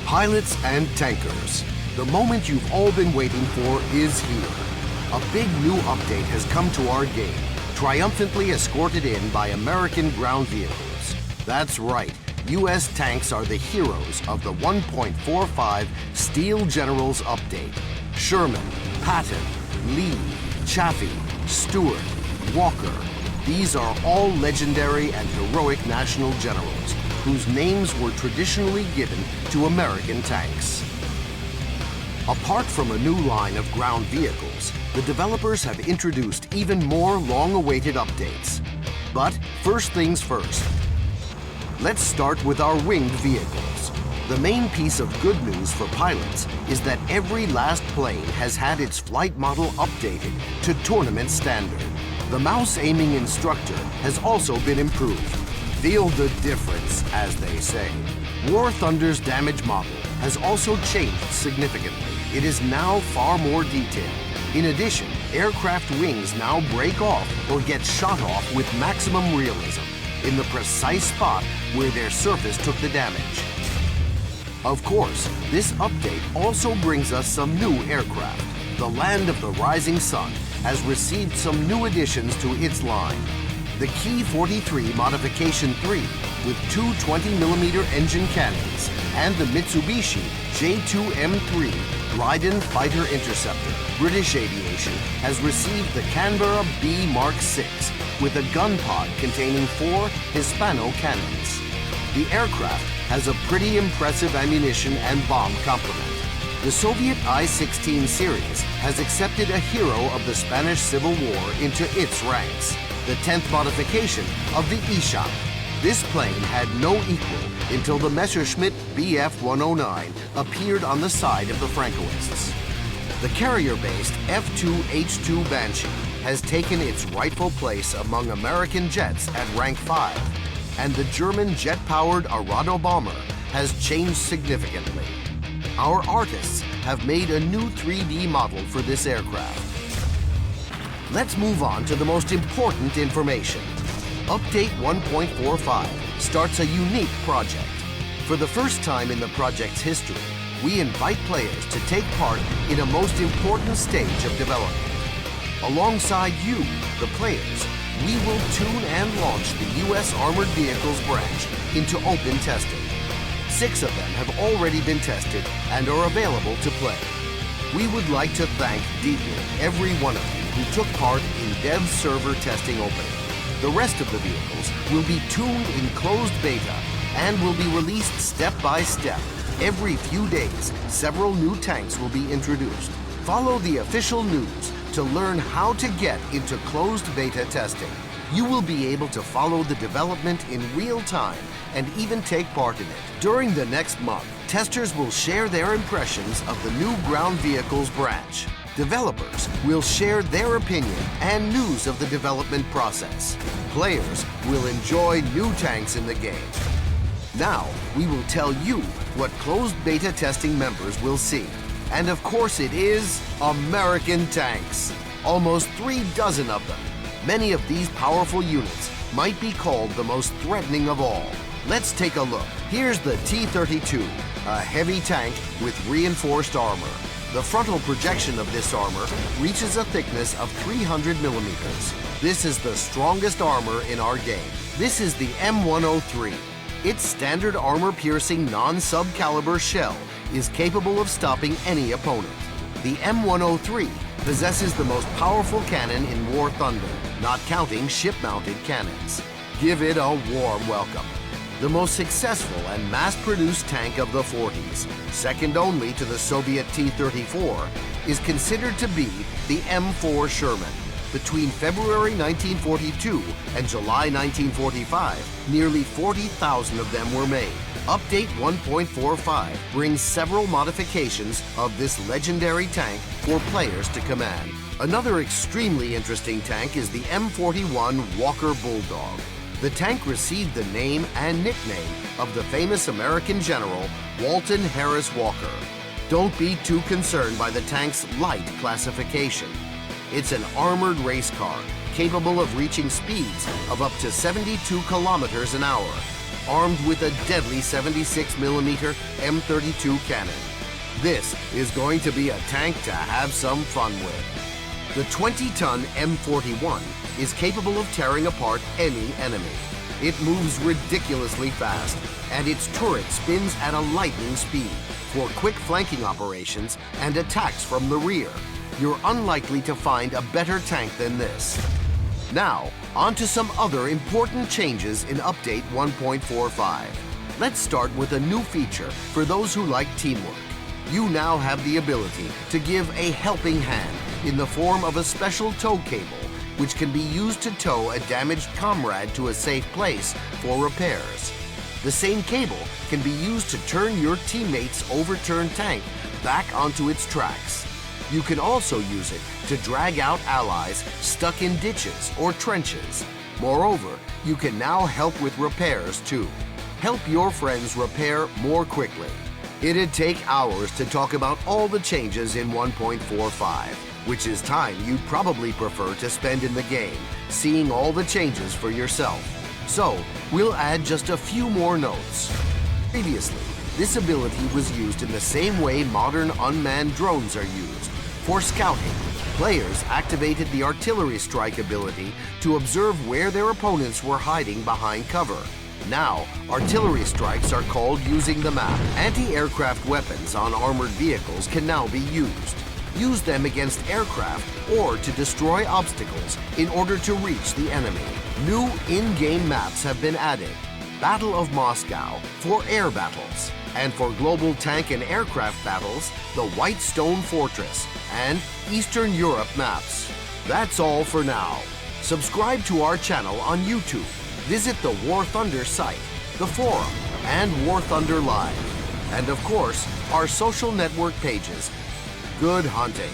Pilots and tankers, the moment you've all been waiting for is here. A big new update has come to our game, triumphantly escorted in by American ground vehicles. That's right, US tanks are the heroes of the 1.45 Steel Generals update. Sherman, Patton, Lee, Chaffee, Stewart, Walker, these are all legendary and heroic national generals whose names were traditionally given to American tanks. Apart from a new line of ground vehicles, the developers have introduced even more long-awaited updates. But first things first. Let's start with our winged vehicles. The main piece of good news for pilots is that every last plane has had its flight model updated to tournament standard. The mouse aiming instructor has also been improved. Feel the difference, as they say. War Thunder's damage model has also changed significantly. It is now far more detailed. In addition, aircraft wings now break off or get shot off with maximum realism in the precise spot where their surface took the damage. Of course, this update also brings us some new aircraft. The Land of the Rising Sun has received some new additions to its line. The Ki-43 Modification 3 with two 20mm engine cannons and the Mitsubishi J2M3 Dryden Fighter Interceptor. British Aviation has received the Canberra B Mark 6 with a gun pod containing 4 Hispano cannons. The aircraft has a pretty impressive ammunition and bomb complement. The Soviet I-16 series has accepted a hero of the Spanish Civil War into its ranks, the 10th modification of the Ishak. This plane had no equal until the Messerschmitt Bf-109 appeared on the side of the Francoists. The carrier-based F-2H-2 Banshee has taken its rightful place among American jets at rank 5, and the German jet-powered Arado bomber has changed significantly. Our artists have made a new 3D model for this aircraft. Let's move on to the most important information. Update 1.45 starts a unique project. For the first time in the project's history, we invite players to take part in a most important stage of development. Alongside you, the players, we will tune and launch the US Armored Vehicles branch into open testing. 6 of them have already been tested and are available to play. We would like to thank deeply every one of you who took part in Dev Server testing opening. The rest of the vehicles will be tuned in closed beta and will be released step by step. Every few days, several new tanks will be introduced. Follow the official news to learn how to get into closed beta testing. You will be able to follow the development in real time and even take part in it. During the next month, testers will share their impressions of the new ground vehicles branch. Developers will share their opinion and news of the development process. Players will enjoy new tanks in the game. Now, we will tell you what closed beta testing members will see. And of course it is American tanks. Almost 36 of them. Many of these powerful units might be called the most threatening of all. Let's take a look. Here's the T-32, a heavy tank with reinforced armor. The frontal projection of this armor reaches a thickness of 300 millimeters. This is the strongest armor in our game. This is the M103. Its standard armor-piercing non-subcaliber shell is capable of stopping any opponent. The M103 possesses the most powerful cannon in War Thunder, not counting ship-mounted cannons. Give it a warm welcome. The most successful and mass-produced tank of the 40s, second only to the Soviet T-34, is considered to be the M4 Sherman. Between February 1942 and July 1945, nearly 40,000 of them were made. Update 1.45 brings several modifications of this legendary tank for players to command. Another extremely interesting tank is the M41 Walker Bulldog. The tank received the name and nickname of the famous American general Walton Harris Walker. Don't be too concerned by the tank's light classification. It's an armored race car capable of reaching speeds of up to 72 kilometers an hour. armed with a deadly 76mm M32 cannon. This is going to be a tank to have some fun with. The 20-ton M41 is capable of tearing apart any enemy. It moves ridiculously fast, and its turret spins at a lightning speed for quick flanking operations and attacks from the rear. You're unlikely to find a better tank than this. Now, on to some other important changes in Update 1.45. Let's start with a new feature for those who like teamwork. You now have the ability to give a helping hand in the form of a special tow cable, which can be used to tow a damaged comrade to a safe place for repairs. The same cable can be used to turn your teammate's overturned tank back onto its tracks. You can also use it to drag out allies stuck in ditches or trenches. Moreover, you can now help with repairs too. Help your friends repair more quickly. It'd take hours to talk about all the changes in 1.45, which is time you'd probably prefer to spend in the game, seeing all the changes for yourself. So, we'll add just a few more notes. Previously, this ability was used in the same way modern unmanned drones are used. For scouting, players activated the artillery strike ability to observe where their opponents were hiding behind cover. Now, artillery strikes are called using the map. Anti-aircraft weapons on armored vehicles can now be used. Use them against aircraft or to destroy obstacles in order to reach the enemy. New in-game maps have been added. Battle of Moscow for air battles, and for global tank and aircraft battles, the White Stone Fortress and Eastern Europe maps. That's all for now. Subscribe to our channel on YouTube. Visit the War Thunder site, the forum, and War Thunder Live. And of course, our social network pages. Good hunting.